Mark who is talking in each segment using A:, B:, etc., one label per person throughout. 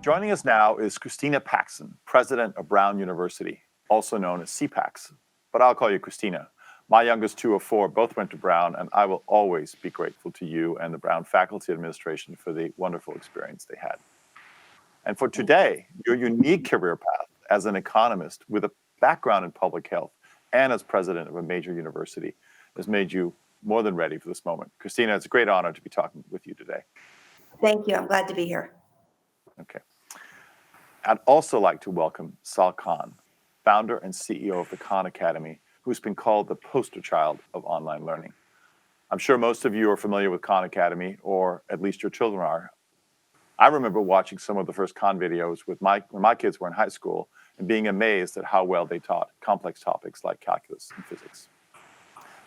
A: Joining us now is Christina Paxson, president of Brown University, also known as CPAX, but I'll call you Christina. My youngest two of four both went to Brown, and I will always be grateful to you and the Brown faculty administration for the wonderful experience they had. And for today, your unique career path as an economist with a background in public health and as president of a major university has made you more than ready for this moment. Christina, it's a great honor to be talking with you today.
B: Thank you. I'm glad to be here.
A: Okay. I'd also like to welcome Sal Khan, founder and CEO of the Khan Academy, who's been called the poster child of online learning. I'm sure most of you are familiar with Khan Academy, or at least your children are. I remember watching some of the first Khan videos when my kids were in high school and being amazed at how well they taught complex topics like calculus and physics.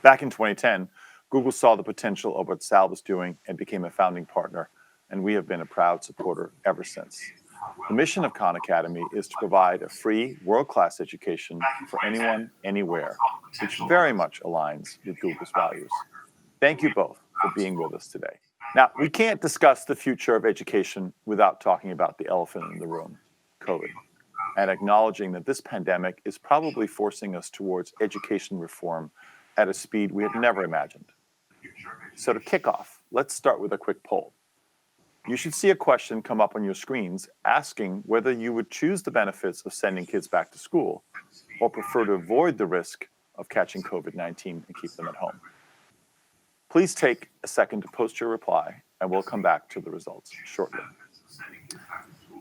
A: Back in 2010, Google saw the potential of what Sal was doing and became a founding partner, and we have been a proud supporter ever since. The mission of Khan Academy is to provide a free, world-class education for anyone, anywhere, which very much aligns with Google's values. Thank you both for being with us today. Now, we can't discuss the future of education without talking about the elephant in the room, COVID, and acknowledging that this pandemic is probably forcing us towards education reform at a speed we have never imagined. So to kick off, let's start with a quick poll. You should see a question come up on your screens asking whether you would choose the benefits of sending kids back to school or prefer to avoid the risk of catching COVID-19 and keep them at home. Please take a second to post your reply, and we'll come back to the results shortly.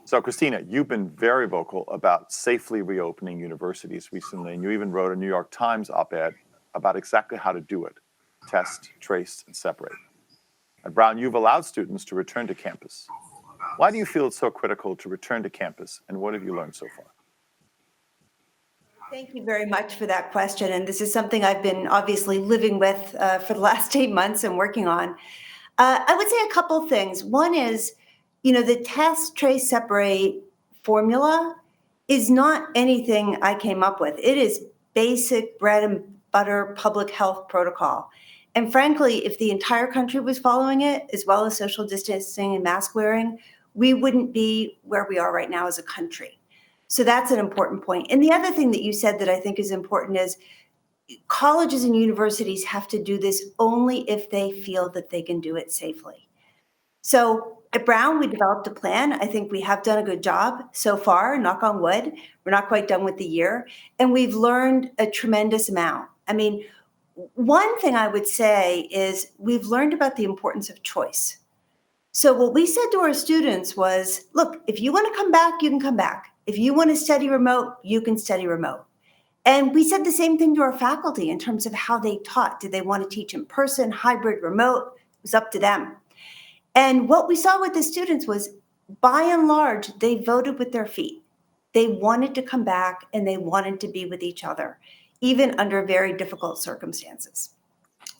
A: So, Christina, you've been very vocal about safely reopening universities recently, and you even wrote a New York Times op-ed about exactly how to do it: test, trace, and separate. At Brown, you've allowed students to return to campus. Why do you feel it's so critical to return to campus, and what have you learned so far?
B: Thank you very much for that question. And this is something I've been obviously living with for the last 8 months and working on. I would say a couple things. One is, the test, trace, separate formula is not anything I came up with. It is basic bread and butter public health protocol. And frankly, if the entire country was following it, as well as social distancing and mask wearing, we wouldn't be where we are right now as a country. So that's an important point. And the other thing that you said that I think is important is colleges and universities have to do this only if they feel that they can do it safely. So at Brown, we developed a plan. I think we have done a good job so far, knock on wood. We're not quite done with the year. And we've learned a tremendous amount. I mean, one thing I would say is we've learned about the importance of choice. So what we said to our students was, look, if you want to come back, you can come back. If you want to study remote, you can study remote. And we said the same thing to our faculty in terms of how they taught. Did they want to teach in person, hybrid, remote? It was up to them. And what we saw with the students was, by and large, they voted with their feet. They wanted to come back and they wanted to be with each other, even under very difficult circumstances.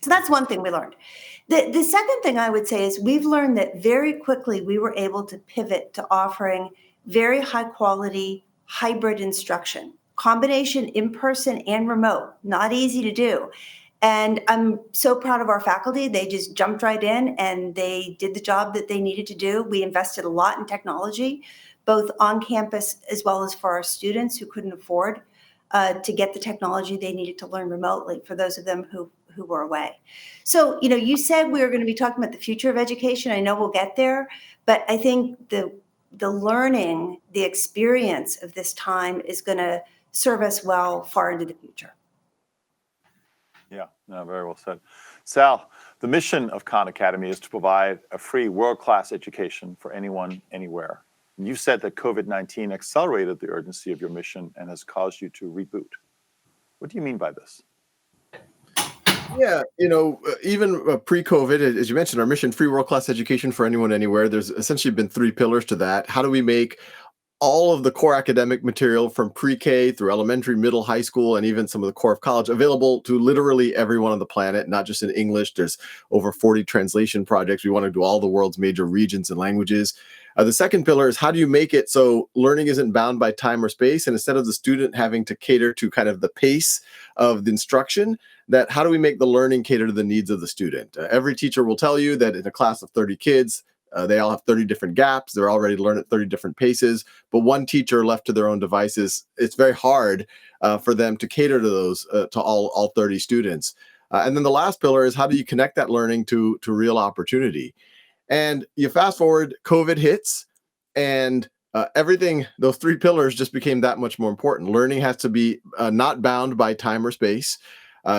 B: So that's one thing we learned. The second thing I would say is we've learned that very quickly we were able to pivot to offering very high quality hybrid instruction, combination in-person and remote, not easy to do. And I'm so proud of our faculty. They just jumped right in and they did the job that they needed to do. We invested a lot in technology, both on campus as well as for our students who couldn't afford to get the technology they needed to learn remotely, for those of them who were away. So, you said we were going to be talking about the future of education. I know we'll get there, but I think the learning, the experience of this time is going to serve us well far into the future.
A: Yeah, no, very well said. Sal, the mission of Khan Academy is to provide a free world-class education for anyone, anywhere. You said that COVID-19 accelerated the urgency of your mission and has caused you to reboot. What do you mean by this?
C: Yeah, even pre-COVID, as you mentioned, our mission, free world-class education for anyone, anywhere, there's essentially been 3 pillars to that. How do we make all of the core academic material from pre-K through elementary, middle, high school, and even some of the core of college available to literally everyone on the planet, not just in English? There's over 40 translation projects. We want to do all the world's major regions and languages. The second pillar is how do you make it so learning isn't bound by time or space, and instead of the student having to cater to kind of the pace of the instruction, that how do we make the learning cater to the needs of the student? Every teacher will tell you that in a class of 30 kids, They all have 30 different gaps. They're all ready to learn at 30 different paces. But one teacher left to their own devices, it's very hard for them to cater to those, to all 30 students. And then the last pillar is, how do you connect that learning to real opportunity? And you fast forward, COVID hits, and everything, those three pillars just became that much more important. Learning has to be not bound by time or space.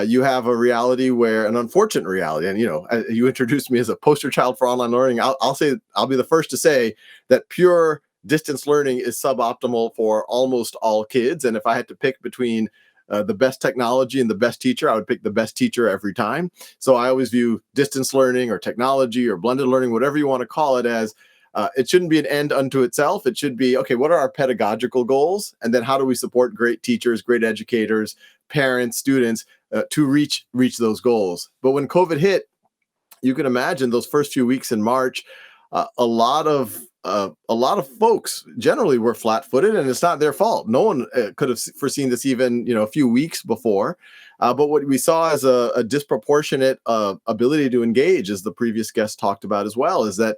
C: You have a reality where, an unfortunate reality, and you introduced me as a poster child for online learning. I'll be the first to say that pure distance learning is suboptimal for almost all kids. And if I had to pick between the best technology and the best teacher, I would pick the best teacher every time. So I always view distance learning or technology or blended learning, whatever you want to call it, as it shouldn't be an end unto itself. It should be, okay, what are our pedagogical goals? And then how do we support great teachers, great educators, parents, students to reach those goals? But when COVID hit, you can imagine those first few weeks in March, a lot of folks generally were flat-footed, and it's not their fault. No one could have foreseen this even a few weeks before. But what we saw as a disproportionate ability to engage, as the previous guest talked about as well, is that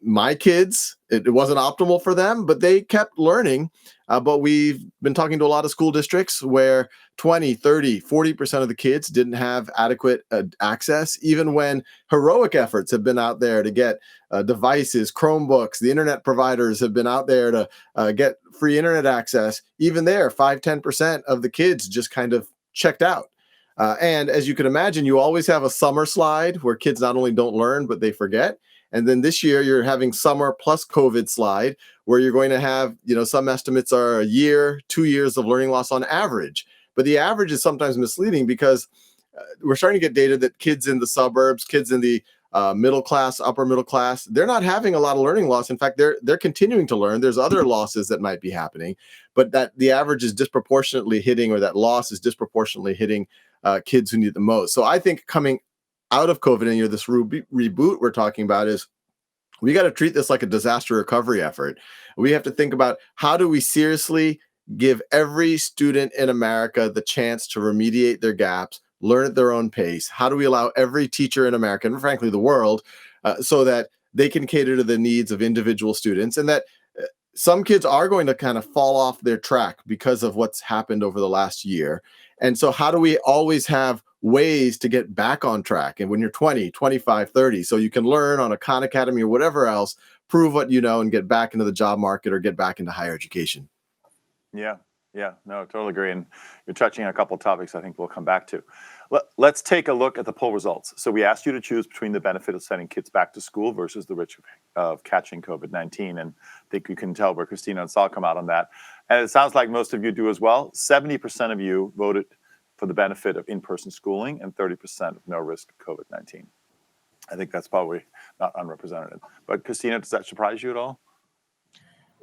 C: my kids, it wasn't optimal for them, but they kept learning. But we've been talking to a lot of school districts where 20, 30, 40% of the kids didn't have adequate access, even when heroic efforts have been out there to get devices, Chromebooks. The internet providers have been out there to get free internet access. Even there, 5-10% of the kids just kind of checked out. And as you can imagine, you always have a summer slide where kids not only don't learn, but they forget. And then this year, you're having summer plus COVID slide, where you're going to have, some estimates are a year, 2 years of learning loss on average. But the average is sometimes misleading, because we're starting to get data that kids in the suburbs, kids in the middle class, upper middle class, they're not having a lot of learning loss. In fact, they're continuing to learn. There's other losses that might be happening, but that the average is disproportionately hitting, or that loss is disproportionately hitting kids who need it the most. So I think coming out of COVID and this reboot we're talking about, is we got to treat this like a disaster recovery effort. We have to think about, how do we seriously give every student in America the chance to remediate their gaps, learn at their own pace? How do we allow every teacher in America, and frankly the world, so that they can cater to the needs of individual students, and that some kids are going to kind of fall off their track because of what's happened over the last year. And so how do we always have ways to get back on track? And when you're 20, 25, 30, so you can learn on a Khan Academy or whatever else, prove what you know, and get back into the job market or get back into higher education.
A: Yeah, no, totally agree. And you're touching on a couple of topics I think we'll come back to. Let's take a look at the poll results. So we asked you to choose between the benefit of sending kids back to school versus the risk of catching COVID-19. And I think you can tell where Christina and Sal come out on that. And it sounds like most of you do as well. 70% of you voted for the benefit of in-person schooling, and 30% of no risk of COVID-19. I think that's probably not unrepresented. But Christina, does that surprise you at all?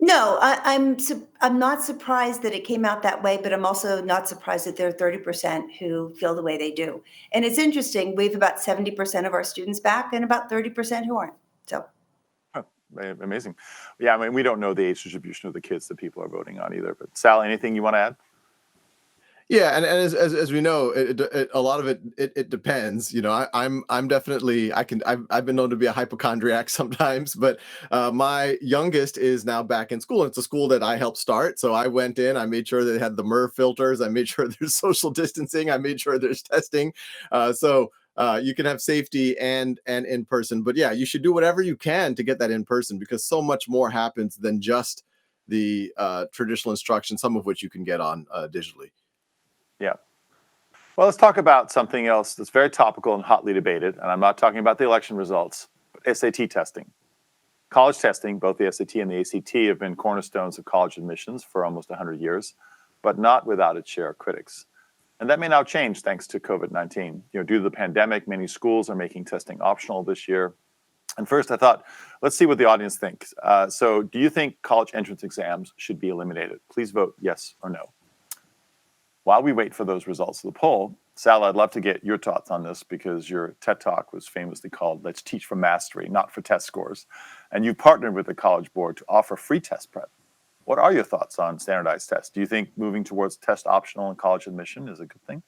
B: No, I'm not surprised that it came out that way, but I'm also not surprised that there are 30% who feel the way they do. And it's interesting, we have about 70% of our students back and about 30% who aren't. So.
A: Oh, amazing. Yeah, I mean, we don't know the age distribution of the kids that people are voting on either. But Sal, anything you want to add?
C: Yeah, and as we know, a lot of it depends. I'm definitely, I've been known to be a hypochondriac sometimes, but my youngest is now back in school. It's a school that I helped start, so I went in, I made sure they had the MERV filters, I made sure there's social distancing, I made sure there's testing, so you can have safety and in person. But yeah, you should do whatever you can to get that in person, because so much more happens than just the traditional instruction, some of which you can get on digitally.
A: Yeah. Well, let's talk about something else that's very topical and hotly debated. And I'm not talking about the election results, but SAT testing. College testing, both the SAT and the ACT, have been cornerstones of college admissions for almost 100 years, but not without its share of critics. And that may now change thanks to COVID-19. Due to the pandemic, many schools are making testing optional this year. And first, I thought, let's see what the audience thinks. So do you think college entrance exams should be eliminated? Please vote yes or no. While we wait for those results of the poll, Sal, I'd love to get your thoughts on this, because your TED Talk was famously called "Let's Teach for Mastery, Not for Test Scores." And you partnered with the College Board to offer free test prep. What are your thoughts on standardized tests? Do you think moving towards test optional in college admission is a good thing?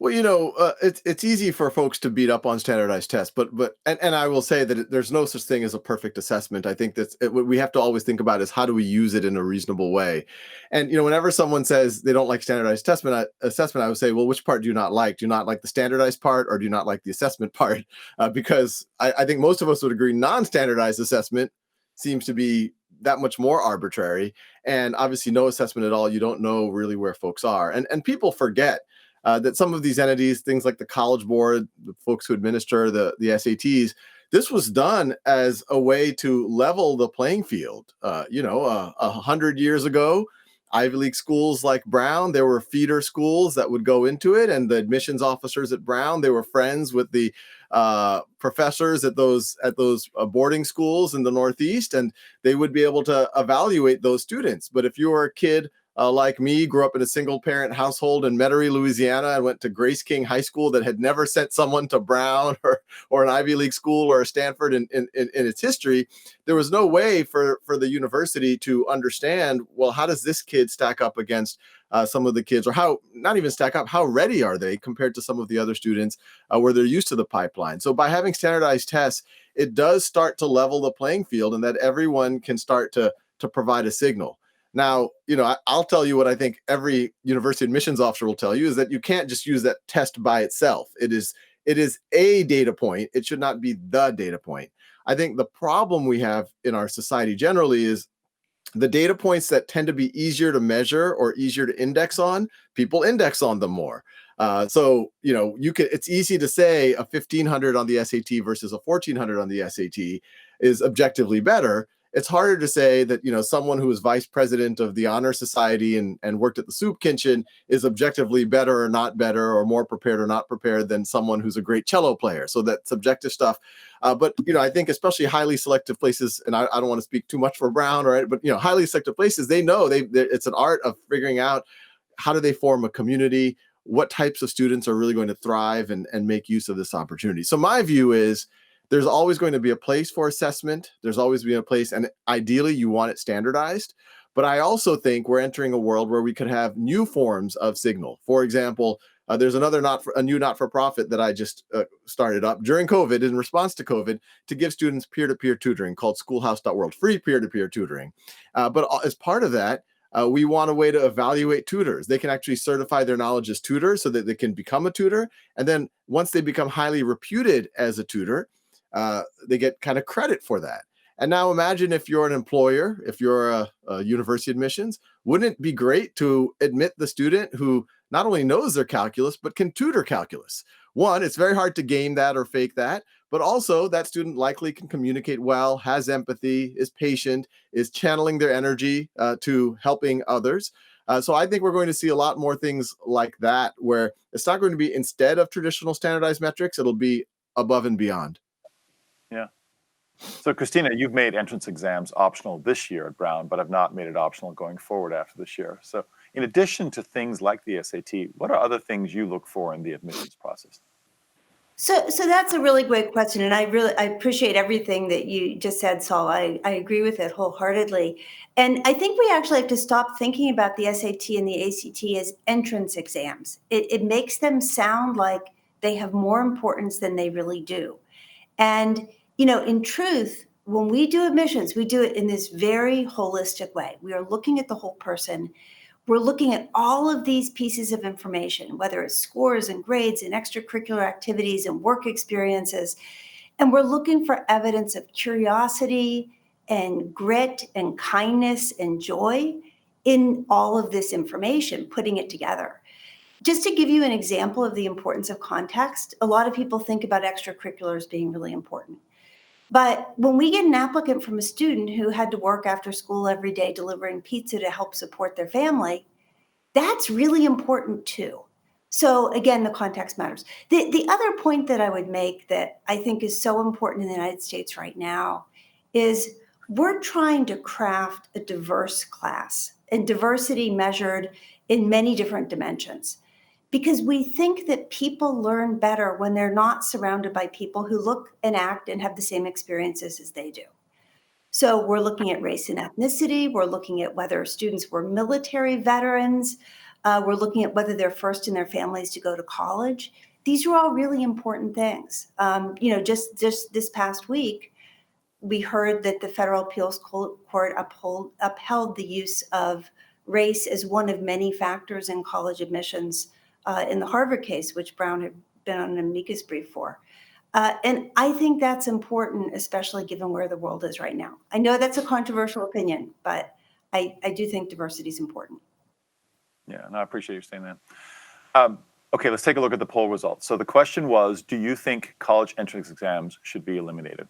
C: Well, it's easy for folks to beat up on standardized tests, but I will say that there's no such thing as a perfect assessment. I think what we have to always think about is how do we use it in a reasonable way. And whenever someone says they don't like standardized assessment, I would say, well, which part do you not like? Do you not like the standardized part, or do you not like the assessment part? Because I think most of us would agree non-standardized assessment seems to be that much more arbitrary, and obviously no assessment at all. You don't know really where folks are, and people forget that some of these entities, things like the College Board, the folks who administer the SATs, this was done as a way to level the playing field. 100 years ago, Ivy League schools like Brown, there were feeder schools that would go into it, and the admissions officers at Brown, they were friends with the professors at those boarding schools in the Northeast, and they would be able to evaluate those students. But if you were a kid like me, grew up in a single-parent household in Metairie, Louisiana, and went to Grace King High School that had never sent someone to Brown or an Ivy League school or a Stanford in its history, there was no way for the university to understand, well, how does this kid stack up against some of the kids, or how, not even stack up, how ready are they compared to some of the other students where they're used to the pipeline. So by having standardized tests, it does start to level the playing field, and that everyone can start to provide a signal. Now, I'll tell you what I think every university admissions officer will tell you is that you can't just use that test by itself. It is a data point. It should not be the data point. I think the problem we have in our society generally is the data points that tend to be easier to measure or easier to index on, people index on them more. It's easy to say a 1,500 on the SAT versus a 1,400 on the SAT is objectively better. It's harder to say that, someone who is vice president of the Honor Society and worked at the soup kitchen is objectively better or not better, or more prepared or not prepared than someone who's a great cello player. So that subjective stuff. But I think especially highly selective places, and I don't want to speak too much for Brown, right? But, highly selective places, they know it's an art of figuring out how do they form a community, what types of students are really going to thrive and make use of this opportunity. So my view is, there's always going to be a place for assessment. There's always been a place, and ideally you want it standardized. But I also think we're entering a world where we could have new forms of signal. For example, there's a new not-for-profit that I just started up during COVID, in response to COVID, to give students peer-to-peer tutoring called schoolhouse.world, free peer-to-peer tutoring. But as part of that, we want a way to evaluate tutors. They can actually certify their knowledge as tutors so that they can become a tutor. And then once they become highly reputed as a tutor, they get kind of credit for that. And now imagine if you're an employer, if you're a university admissions, wouldn't it be great to admit the student who not only knows their calculus, but can tutor calculus? One, it's very hard to game that or fake that, but also that student likely can communicate well, has empathy, is patient, is channeling their energy to helping others. So I think we're going to see a lot more things like that, where it's not going to be instead of traditional standardized metrics, it'll be above and beyond.
A: Yeah. So Christina, you've made entrance exams optional this year at Brown, but have not made it optional going forward after this year. So in addition to things like the SAT, what are other things you look for in the admissions process?
B: So that's a really great question, and I appreciate everything that you just said, Saul. I agree with it wholeheartedly, and I think we actually have to stop thinking about the SAT and the ACT as entrance exams. It makes them sound like they have more importance than they really do, and in truth, when we do admissions, we do it in this very holistic way. We are looking at the whole person. We're looking at all of these pieces of information, whether it's scores and grades and extracurricular activities and work experiences. And we're looking for evidence of curiosity and grit and kindness and joy in all of this information, putting it together. Just to give you an example of the importance of context, a lot of people think about extracurriculars being really important. But when we get an applicant from a student who had to work after school every day delivering pizza to help support their family, that's really important too. So again, the context matters. The other point that I would make that I think is so important in the United States right now is we're trying to craft a diverse class, and diversity measured in many different dimensions, because we think that people learn better when they're not surrounded by people who look and act and have the same experiences as they do. So we're looking at race and ethnicity. We're looking at whether students were military veterans. We're looking at whether they're first in their families to go to college. These are all really important things. Just this past week, we heard that the Federal Appeals Court upheld the use of race as one of many factors in college admissions in the Harvard case, which Brown had been on an amicus brief for. And I think that's important, especially given where the world is right now. I know that's a controversial opinion, but I do think diversity is important.
A: Yeah, and I appreciate you saying that. Okay, let's take a look at the poll results. So the question was, do you think college entrance exams should be eliminated?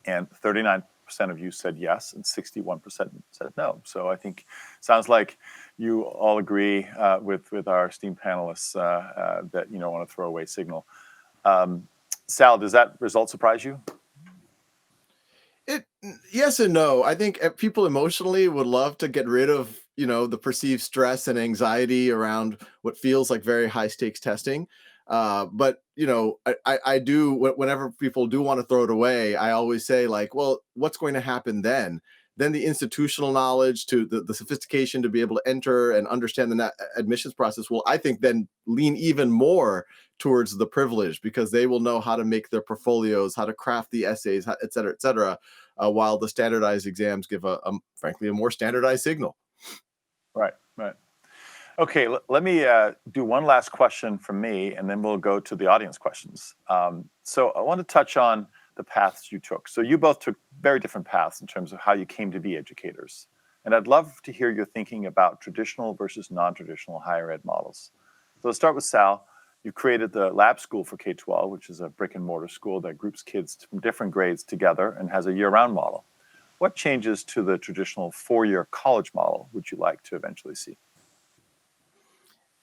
A: And 39% of you said yes, and 61% said no. So I think sounds like you all agree with our esteemed panelists that you don't want to throw away signal. Sal, does that result surprise you?
C: Yes and no. I think people emotionally would love to get rid of, the perceived stress and anxiety around what feels like very high stakes testing. But I do, whenever people do want to throw it away, I always say, like, well, what's going to happen then? Then the institutional knowledge to the sophistication to be able to enter and understand the admissions process will, I think, then lean even more towards the privileged, because they will know how to make their portfolios, how to craft the essays, et cetera, while the standardized exams give frankly, a more standardized signal.
A: Right. Okay, let me do one last question from me, and then we'll go to the audience questions. So I want to touch on the paths you took. So you both took very different paths in terms of how you came to be educators. And I'd love to hear your thinking about traditional versus non-traditional higher ed models. So let's start with Sal. You created the Lab School for K-12, which is a brick and mortar school that groups kids from different grades together and has a year-round model. What changes to the traditional four-year college model would you like to eventually see?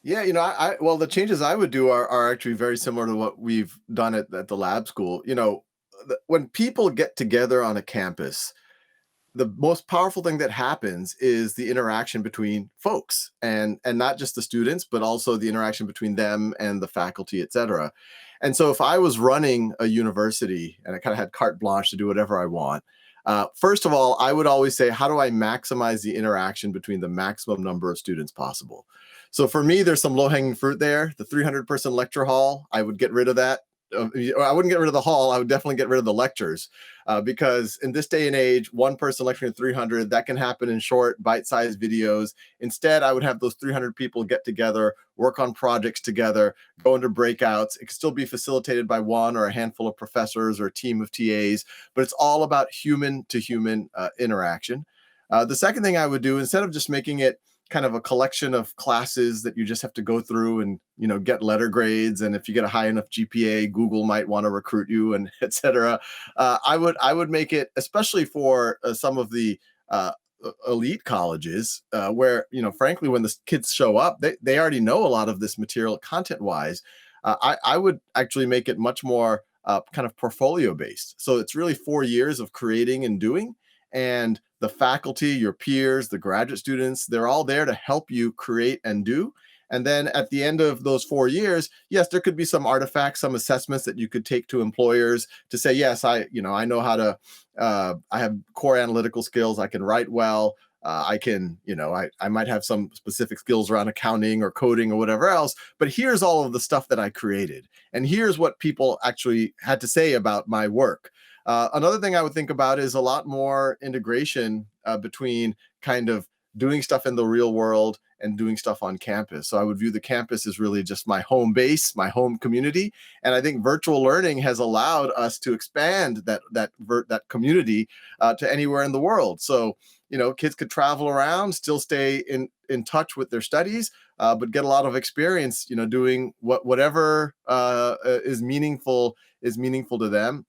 C: Yeah, well, the changes I would do are actually very similar to what we've done at the Lab School. When people get together on a campus, the most powerful thing that happens is the interaction between folks, and not just the students, but also the interaction between them and the faculty, et cetera. And so if I was running a university and I kind of had carte blanche to do whatever I want, first of all, I would always say, how do I maximize the interaction between the maximum number of students possible? So for me, there's some low-hanging fruit there. The 300-person lecture hall, I would get rid of that. I wouldn't get rid of the hall. I would definitely get rid of the lectures, because in this day and age, one person lecturing 300, that can happen in short, bite-sized videos. Instead, I would have those 300 people get together, work on projects together, go into breakouts. It could still be facilitated by one or a handful of professors or a team of TAs, but it's all about human-to-human interaction. The second thing I would do, instead of just making it kind of a collection of classes that you just have to go through and, get letter grades, and if you get a high enough GPA, Google might want to recruit you, and et cetera. I would make it, especially for some of the elite colleges, where, frankly, when the kids show up, they already know a lot of this material content-wise. I would actually make it much more kind of portfolio based. So it's really 4 years of creating and doing, and the faculty, your peers, the graduate students, they're all there to help you create and do. And then at the end of those 4 years, yes, there could be some artifacts, some assessments that you could take to employers to say, yes, I know how to, I have core analytical skills. I can write well. I can, I might have some specific skills around accounting or coding or whatever else, but here's all of the stuff that I created. And here's what people actually had to say about my work. Another thing I would think about is a lot more integration between kind of doing stuff in the real world and doing stuff on campus. So I would view the campus as really just my home base, my home community. And I think virtual learning has allowed us to expand that community to anywhere in the world. So, kids could travel around, still stay in touch with their studies, but get a lot of experience, doing whatever is meaningful to them.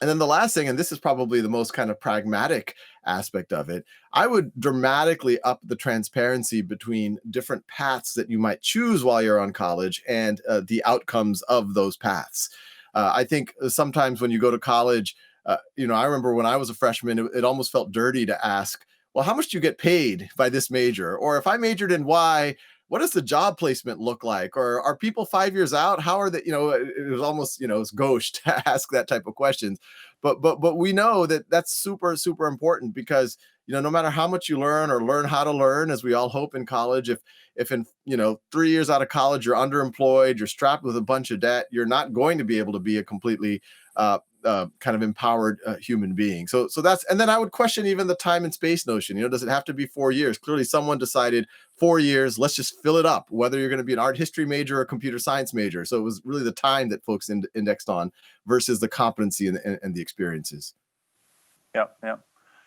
C: And then the last thing, and this is probably the most kind of pragmatic aspect of it, I would dramatically up the transparency between different paths that you might choose while you're on college and the outcomes of those paths. I think sometimes when you go to college, I remember when I was a freshman, it almost felt dirty to ask, well, how much do you get paid by this major? Or if I majored in Y, what does the job placement look like? Or are people 5 years out? How are they? It was almost, it's gauche to ask that type of questions. But we know that that's super, super important, because, no matter how much you learn or learn how to learn, as we all hope in college, if in 3 years out of college you're underemployed, you're strapped with a bunch of debt, you're not going to be able to be a completely kind of empowered human being. So that's, and then I would question even the time and space notion. Does it have to be 4 years? Clearly, someone decided 4 years. Let's just fill it up, whether you're going to be an art history major or a computer science major. So it was really the time that folks indexed on versus the competency and the experiences.
A: Yeah, yeah.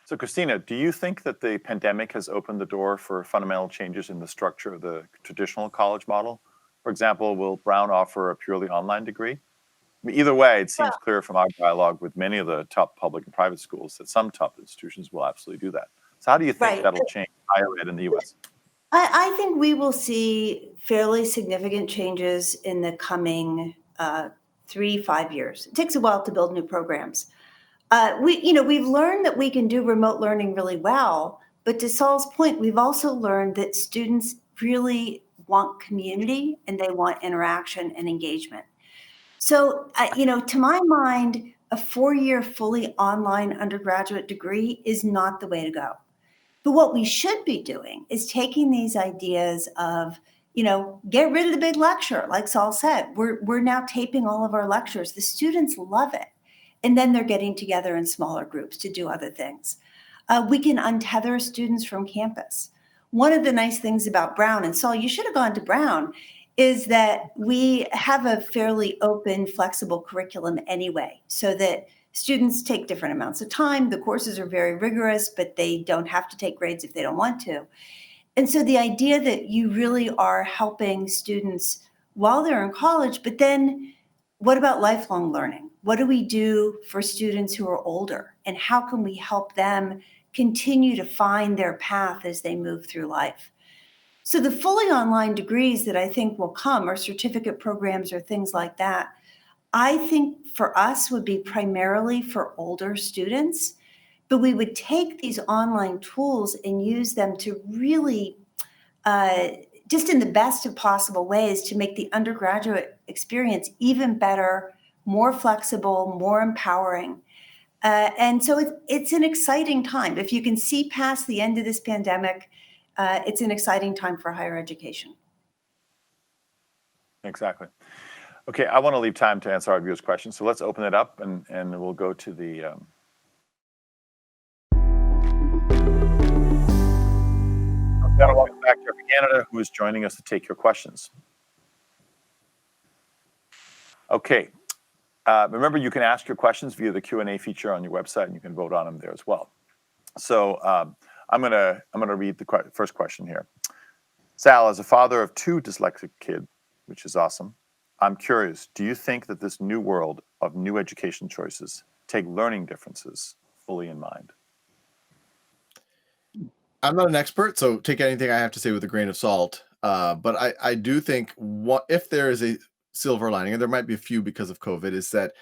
A: So, Christina, do you think that the pandemic has opened the door for fundamental changes in the structure of the traditional college model? For example, will Brown offer a purely online degree? I mean, either way, it seems clear from our dialogue with many of the top public and private schools that some top institutions will absolutely do that. So how do you think that'll change higher ed in the U.S.?
B: I think we will see fairly significant changes in the coming 3-5 years. It takes a while to build new programs. We've learned that we can do remote learning really well, but to Saul's point, we've also learned that students really want community and they want interaction and engagement. So, to my mind, a 4-year fully online undergraduate degree is not the way to go. But what we should be doing is taking these ideas of, get rid of the big lecture, like Saul said. We're now taping all of our lectures. The students love it. And then they're getting together in smaller groups to do other things. We can untether students from campus. One of the nice things about Brown, and Saul, you should have gone to Brown, is that we have a fairly open, flexible curriculum anyway, so that students take different amounts of time. The courses are very rigorous, but they don't have to take grades if they don't want to. And so the idea that you really are helping students while they're in college, but then what about lifelong learning? What do we do for students who are older? And how can we help them continue to find their path as they move through life? So the fully online degrees that I think will come, or certificate programs or things like that, I think for us would be primarily for older students, but we would take these online tools and use them to really, just in the best of possible ways, to make the undergraduate experience even better, more flexible, more empowering. And so it's an exciting time. If you can see past the end of this pandemic, it's an exciting time for higher education.
A: Exactly. Okay, I want to leave time to answer our viewers' questions, so let's open it up and we'll go to the. Welcome back, Jeffrey Canada, who is joining us to take your questions. Okay, remember you can ask your questions via the Q&A feature on your website, and you can vote on them there as well. So I'm gonna read the first question here. Sal, as a father of 2 dyslexic kids, which is awesome, I'm curious, do you think that this new world of new education choices take learning differences fully in mind?
C: I'm not an expert, so take anything I have to say with a grain of salt. But I do think if there is a silver lining, and there might be a few because of COVID, is that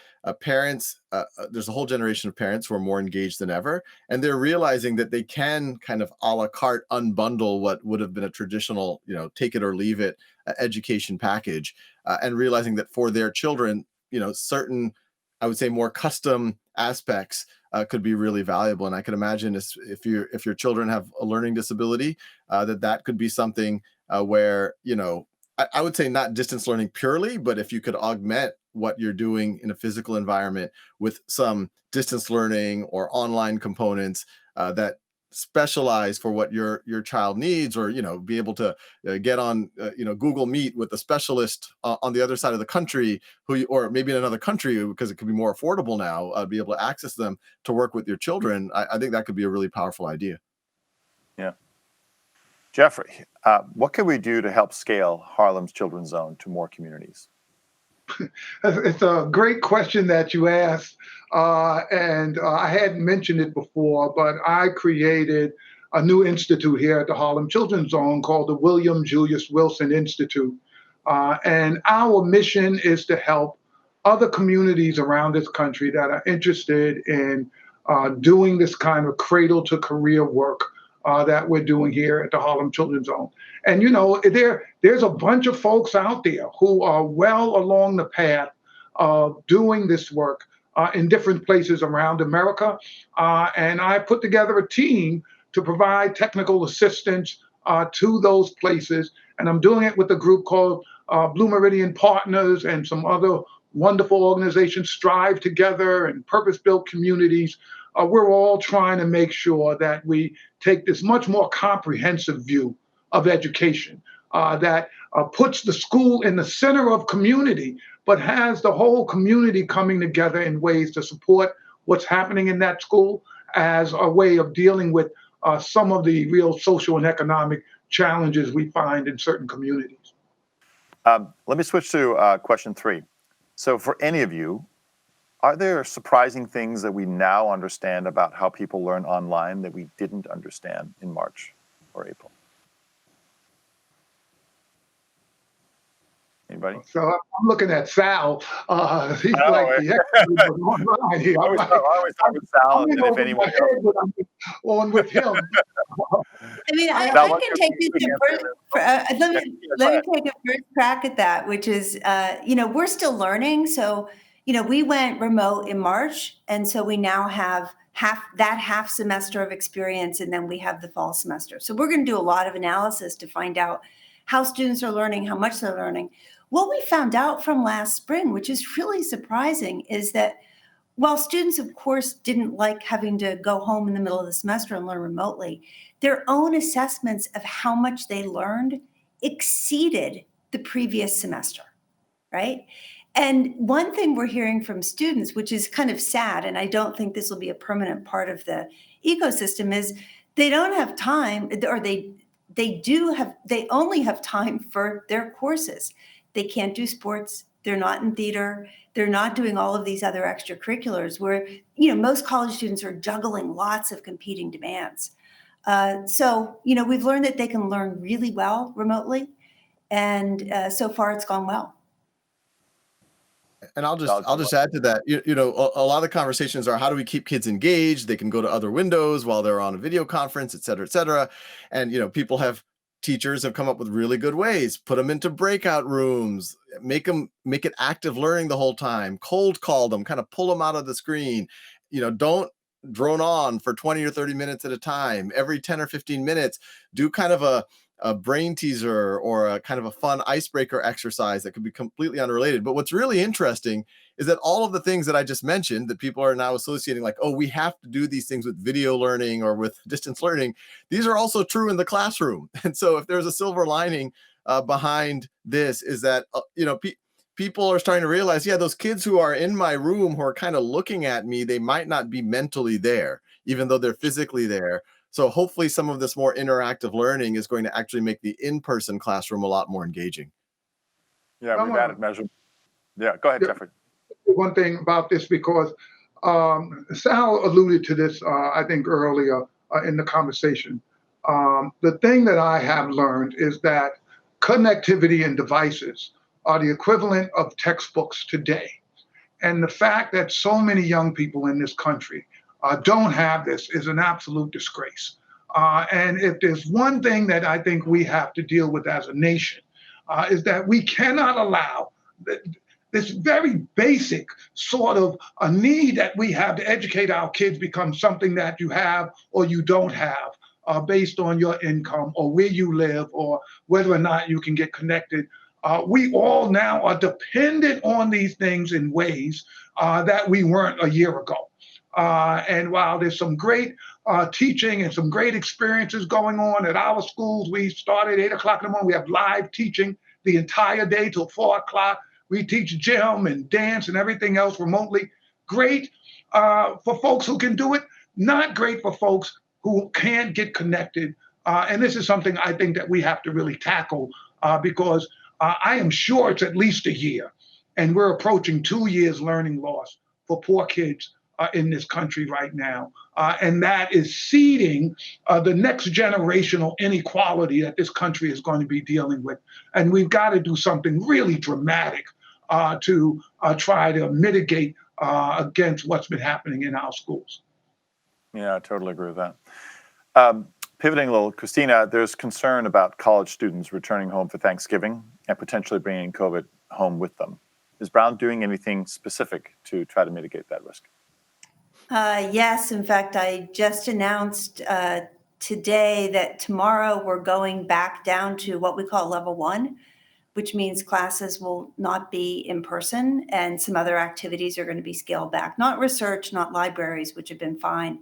C: parents, there's a whole generation of parents who are more engaged than ever, and they're realizing that they can kind of a la carte unbundle what would have been a traditional, take it or leave it education package, and realizing that for their children, certain, I would say, more custom aspects could be really valuable. And I can imagine if your children have a learning disability, that could be something where, I would say not distance learning purely, but if you could augment what you're doing in a physical environment with some distance learning or online components that specialize for what your child needs, or be able to get on Google Meet with a specialist on the other side of the country, or maybe in another country, because it could be more affordable now, be able to access them to work with your children. I think that could be a really powerful idea.
A: Yeah. Jeffrey, what can we do to help scale Harlem's Children's Zone to more communities?
D: It's a great question that you asked, and I hadn't mentioned it before, but I created a new institute here at the Harlem Children's Zone called the William Julius Wilson Institute. And our mission is to help other communities around this country that are interested in doing this kind of cradle to career work that we're doing here at the Harlem Children's Zone. And, there's a bunch of folks out there who are well along the path of doing this work in different places around America. And I put together a team to provide technical assistance to those places. And I'm doing it with a group called Blue Meridian Partners and some other wonderful organizations, Strive Together and Purpose-Built Communities. We're all trying to make sure that we take this much more comprehensive view of education that puts the school in the center of community, but has the whole community coming together in ways to support what's happening in that school as a way of dealing with some of the real social and economic challenges we find in certain communities.
A: Let me switch to question 3. So for any of you, are there surprising things that we now understand about how people learn online that we didn't understand in March or April? Anybody?
D: So I'm looking at Sal. He's like the expert online here.
A: I always talk with Sal, and if anyone else.
D: I'm on with him.
B: I mean, I can take you to let me take a first crack at that, which is, we're still learning. So, we went remote in March, and so we now have half semester of experience, and then we have the fall semester. So we're going to do a lot of analysis to find out how students are learning, how much they're learning. What we found out from last spring, which is really surprising, is that while students, of course, didn't like having to go home in the middle of the semester and learn remotely, their own assessments of how much they learned exceeded the previous semester, right? And one thing we're hearing from students, which is kind of sad, and I don't think this will be a permanent part of the ecosystem, is they don't have time, or they only have time for their courses. They can't do sports. They're not in theater. They're not doing all of these other extracurriculars where, most college students are juggling lots of competing demands. So, we've learned that they can learn really well remotely. And so far it's gone well.
C: And I'll just add to that. A lot of conversations are, how do we keep kids engaged? They can go to other windows while they're on a video conference, et cetera, et cetera. And, teachers have come up with really good ways. Put them into breakout rooms, make it active learning the whole time, cold call them, kind of pull them out of the screen. Don't drone on for 20 or 30 minutes at a time. Every 10 or 15 minutes, do kind of a brain teaser or a kind of a fun icebreaker exercise that could be completely unrelated. But what's really interesting is that all of the things that I just mentioned that people are now associating, like, oh, we have to do these things with video learning or with distance learning, these are also true in the classroom. And so if there's a silver lining behind this, is that, people are starting to realize, those kids who are in my room who are kind of looking at me, they might not be mentally there, even though they're physically there. So hopefully some of this more interactive learning is going to actually make the in-person classroom a lot more engaging.
A: Yeah, we've added measurement. Yeah, go ahead, Jeffrey.
D: One thing about this, because Sal alluded to this, I think, earlier in the conversation. The thing that I have learned is that connectivity and devices are the equivalent of textbooks today. And the fact that so many young people in this country don't have this is an absolute disgrace. And if there's one thing that I think we have to deal with as a nation, is that we cannot allow this very basic sort of a need that we have to educate our kids become something that you have or you don't have based on your income or where you live or whether or not you can get connected. We all now are dependent on these things in ways that we weren't a year ago. And while there's some great teaching and some great experiences going on at our schools, we start at 8 o'clock in the morning. We have live teaching the entire day till 4 o'clock. We teach gym and dance and everything else remotely. Great for folks who can do it, not great for folks who can't get connected. And this is something I think that we have to really tackle because I am sure it's at least a year. And we're approaching 2 years learning loss for poor kids in this country right now. And that is seeding the next generational inequality that this country is going to be dealing with. And we've got to do something really dramatic to try to mitigate against what's been happening in our schools.
A: Yeah, I totally agree with that. Pivoting a little, Christina, there's concern about college students returning home for Thanksgiving and potentially bringing COVID home with them. Is Brown doing anything specific to try to mitigate that risk?
B: Yes, in fact, I just announced today that tomorrow we're going back down to what we call level 1, which means classes will not be in person and some other activities are going to be scaled back. Not research, not libraries, which have been fine.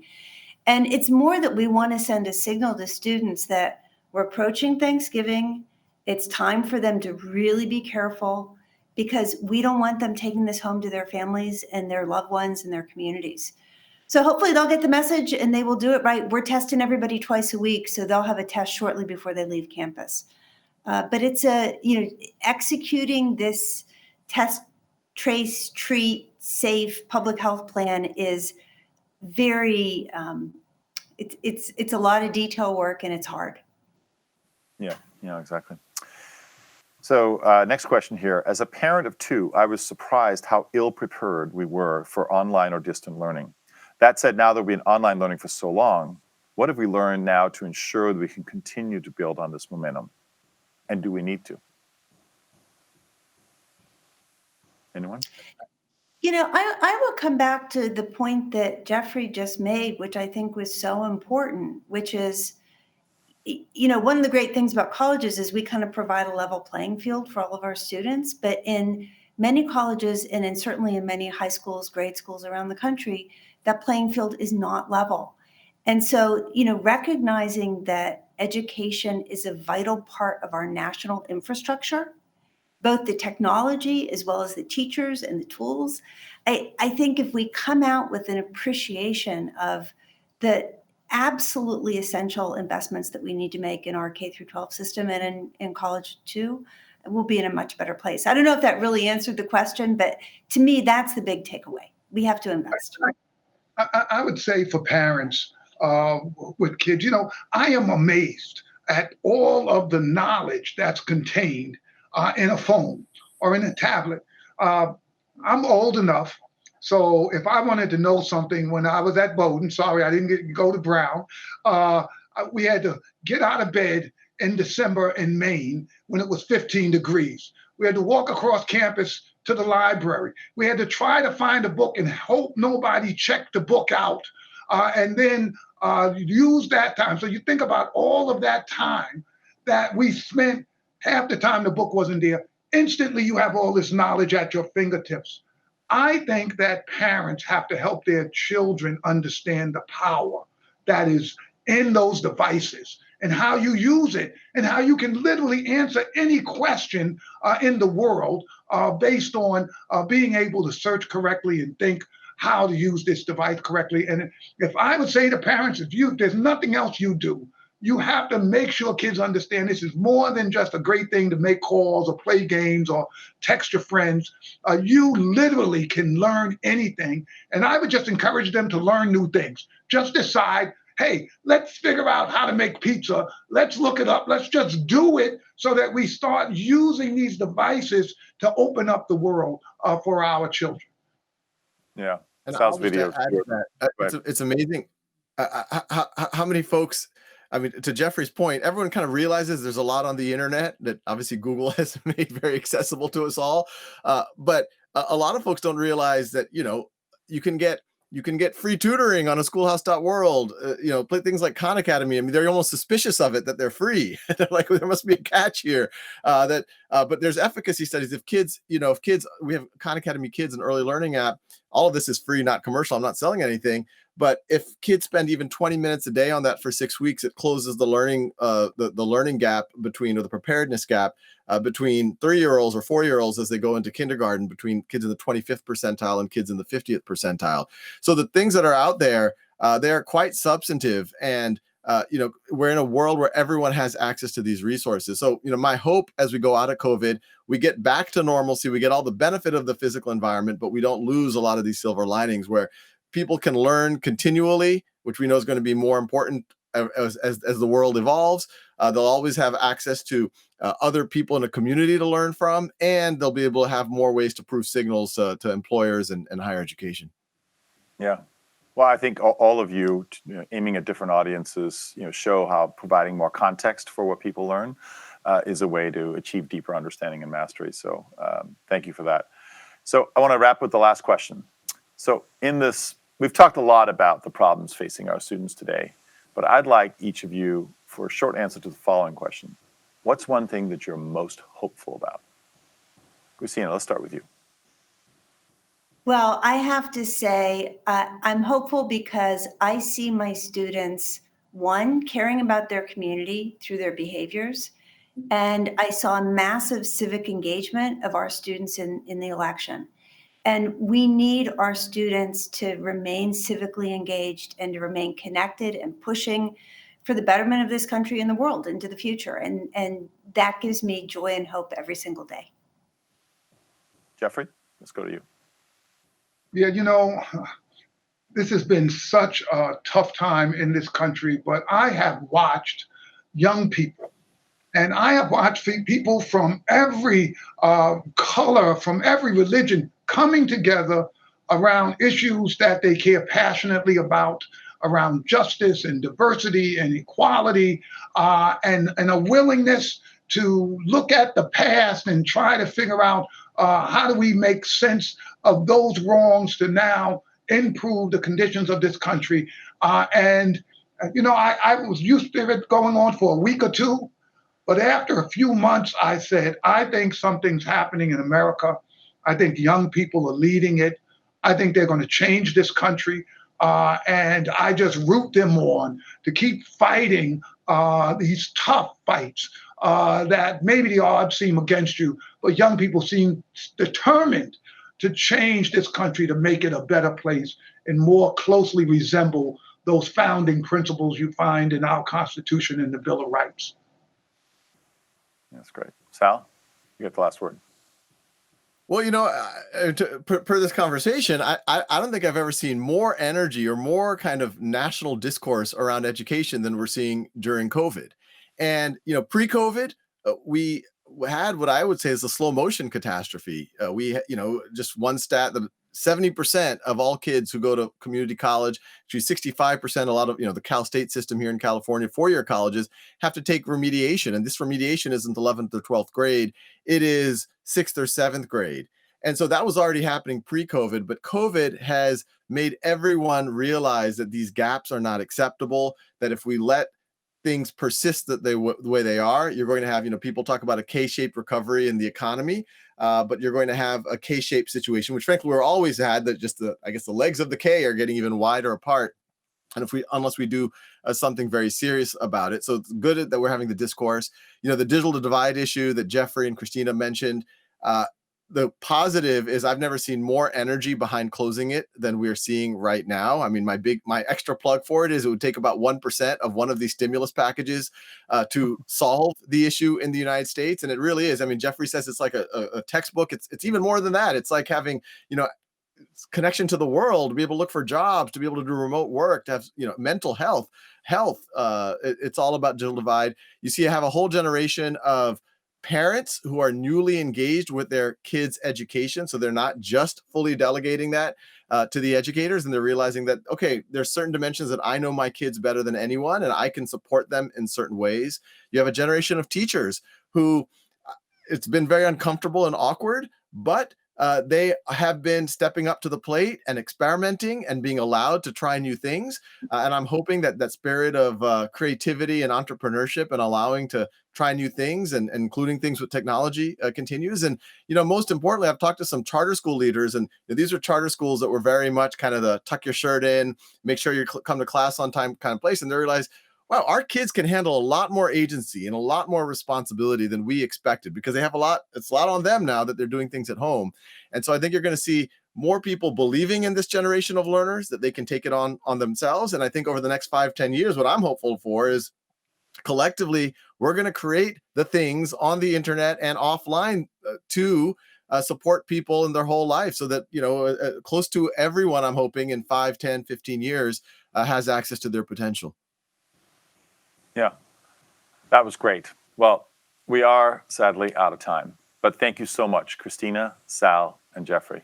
B: And it's more that we want to send a signal to students that we're approaching Thanksgiving. It's time for them to really be careful because we don't want them taking this home to their families and their loved ones and their communities. So hopefully they'll get the message and they will do it right. We're testing everybody twice a week, so they'll have a test shortly before they leave campus. But it's executing this test, trace, treat, safe public health plan is very, it's a lot of detail work and it's hard.
A: Yeah, exactly. So next question here. As a parent of 2, I was surprised how ill prepared we were for online or distant learning. That said, now that we've been online learning for so long, what have we learned now to ensure that we can continue to build on this momentum? And do we need to? Anyone?
B: I will come back to the point that Jeffrey just made, which I think was so important, which is, one of the great things about colleges is we kind of provide a level playing field for all of our students. But in many colleges and certainly in many high schools, grade schools around the country, that playing field is not level. And so, recognizing that education is a vital part of our national infrastructure, both the technology as well as the teachers and the tools, I think if we come out with an appreciation of the absolutely essential investments that we need to make in our K through 12 system and in college too, we'll be in a much better place. I don't know if that really answered the question, but to me, that's the big takeaway. We have to invest.
D: I would say for parents with kids, I am amazed at all of the knowledge that's contained in a phone or in a tablet. I'm old enough, so if I wanted to know something when I was at Bowdoin, sorry, I didn't go to Brown, we had to get out of bed in December in Maine when it was 15 degrees. We had to walk across campus to the library. We had to try to find a book and hope nobody checked the book out, and then use that time. So you think about all of that time that we spent, half the time the book wasn't there. Instantly, you have all this knowledge at your fingertips. I think that parents have to help their children understand the power that is in those devices and how you use it and how you can literally answer any question in the world based on being able to search correctly and think how to use this device correctly. And if I would say to parents, there's nothing else you do, you have to make sure kids understand this is more than just a great thing to make calls or play games or text your friends. You literally can learn anything. And I would just encourage them to learn new things. Just decide, hey, let's figure out how to make pizza. Let's look it up. Let's just do it so that we start using these devices to open up the world for our children.
A: Yeah.
C: And
A: Sal's
C: I'll just
A: video.
C: add to that. It's amazing how many folks, I mean, to Jeffrey's point, everyone kind of realizes there's a lot on the internet that obviously Google has made very accessible to us all. But a lot of folks don't realize that, you can get free tutoring on a schoolhouse.world, play things like Khan Academy. I mean, they're almost suspicious of it that they're free. They're like, there must be a catch here. But there's efficacy studies. If kids, we have Khan Academy Kids, an early learning app. All of this is free, not commercial. I'm not selling anything. But if kids spend even 20 minutes a day on that for 6 weeks, it closes the learning, the learning gap between, or the preparedness gap between 3-year-olds or 4-year-olds as they go into kindergarten, between kids in the 25th percentile and kids in the 50th percentile. So the things that are out there, they are quite substantive. And, we're in a world where everyone has access to these resources. So, my hope as we go out of COVID, we get back to normalcy, we get all the benefit of the physical environment, but we don't lose a lot of these silver linings where people can learn continually, which we know is going to be more important as the world evolves. They'll always have access to other people in a community to learn from, and they'll be able to have more ways to prove signals to employers and higher education.
A: Yeah. Well, I think all of you, aiming at different audiences, show how providing more context for what people learn is a way to achieve deeper understanding and mastery. So thank you for that. So I want to wrap with the last question. So in this, we've talked a lot about the problems facing our students today. But I'd like each of you for a short answer to the following question. What's one thing that you're most hopeful about? Christina, let's start with you.
B: Well, I have to say, I'm hopeful because I see my students, one, caring about their community through their behaviors. And I saw a massive civic engagement of our students in the election. And we need our students to remain civically engaged and to remain connected and pushing for the betterment of this country and the world into the future. And that gives me joy and hope every single day.
A: Jeffrey, let's go to you.
D: Yeah, this has been such a tough time in this country, but I have watched young people, and I have watched people from every color, from every religion, coming together around issues that they care passionately about, around justice and diversity and equality, and a willingness to look at the past and try to figure out how do we make sense of those wrongs to now improve the conditions of this country. I was used to it going on for a week or two, but after a few months, I said, I think something's happening in America. I think young people are leading it. I think they're going to change this country. And I just root them on to keep fighting these tough fights that maybe the odds seem against you, but young people seem determined to change this country to make it a better place and more closely resemble those founding principles you find in our Constitution and the Bill of Rights.
A: That's great. Sal, you get the last word.
C: Well, per this conversation, I don't think I've ever seen more energy or more kind of national discourse around education than we're seeing during COVID. And, pre-COVID, we had what I would say is a slow motion catastrophe. Just one stat that 70% of all kids who go to community college, actually 65%, a lot of, the Cal State system here in California, four-year colleges have to take remediation. And this remediation isn't 11th or 12th grade. It is 6th or 7th grade. And so that was already happening pre-COVID, but COVID has made everyone realize that these gaps are not acceptable, that if we let things persist the way they are, you're going to have, people talk about a K-shaped recovery in the economy, but you're going to have a K-shaped situation, which frankly we're always had, that just the legs of the K are getting even wider apart. And unless we do something very serious about it. So it's good that we're having the discourse. The digital divide issue that Jeffrey and Christina mentioned, the positive is I've never seen more energy behind closing it than we're seeing right now. I mean, my extra plug for it is it would take about 1% of one of these stimulus packages to solve the issue in the United States. And it really is. I mean, Jeffrey says it's like a textbook. It's even more than that. It's like having, connection to the world, to be able to look for jobs, to be able to do remote work, to have, mental health. It's all about digital divide. You see, I have a whole generation of parents who are newly engaged with their kids' education. So they're not just fully delegating that to the educators, and they're realizing that, okay, there's certain dimensions that I know my kids better than anyone, and I can support them in certain ways. You have a generation of teachers who it's been very uncomfortable and awkward, but they have been stepping up to the plate and experimenting and being allowed to try new things. And I'm hoping that spirit of creativity and entrepreneurship and allowing to try new things and including things with technology continues. And, most importantly, I've talked to some charter school leaders, and these are charter schools that were very much kind of the tuck your shirt in, make sure you come to class on time kind of place. And they realize, wow, our kids can handle a lot more agency and a lot more responsibility than we expected, because it's a lot on them now that they're doing things at home. And so I think you're going to see more people believing in this generation of learners, that they can take it on themselves. And I think over the next 5-10 years, what I'm hopeful for is collectively, we're going to create the things on the internet and offline to support people in their whole life, so that, close to everyone, I'm hoping in 5, 10, 15 years has access to their potential.
A: Yeah, that was great. Well, we are sadly out of time, but thank you so much, Christina, Sal, and Jeffrey.